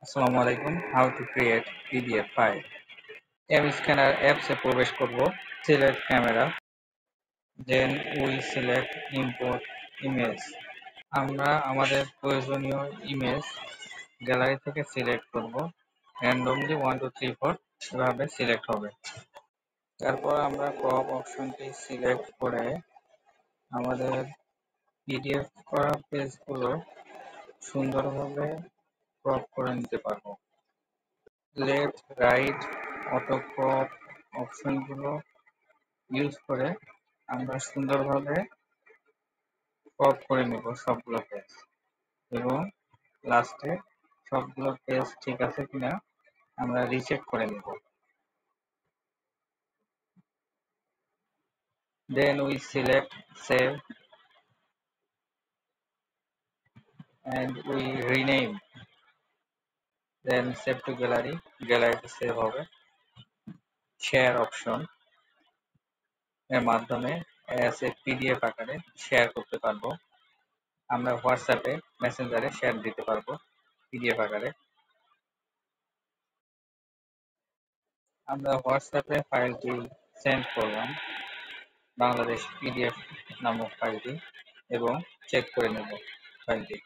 আসসালামু আলাইকুম। How to create PDF file. M Scanner apps এ প্রবেশ করব। Select camera. Then we select import image. আমরা আমাদের প্রয়োজনীয় ইমেজ গ্যালারি থেকে সিলেক্ট করব। randomly 1 2 3 4 এভাবে সিলেক্ট হবে। তারপর আমরা ক্রপ অপশনটি সিলেক্ট করে আমাদের পিডিএফ করা পেজগুলো সুন্দরভাবে ক্রপ করে নিতে পারবো। লেফট, রাইট, অটো ক্রপ অপশনগুলো ইউজ করে আমরা সুন্দরভাবে ক্রপ করে নেব সবগুলো পেজ এবং লাস্টে সবগুলো পেজ ঠিক আছে কিনা আমরা রিচেক করে নেব। Then we select save and we rename. Then save to gallery. গ্যালারিতে সেভ হবে। শেয়ার অপশন এর মাধ্যমে অ্যাজ এ পিডিএফ আকারে শেয়ার করতে পারবো। আমরা হোয়াটসঅ্যাপে মেসেঞ্জারে শেয়ার দিতে পারবো পিডিএফ আকারে। আমরা হোয়াটসঅ্যাপে ফাইলটি সেন্ড করলাম, বাংলাদেশ পিডিএফ নামক ফাইলটি, এবং চেক করে নেব ফাইলটি।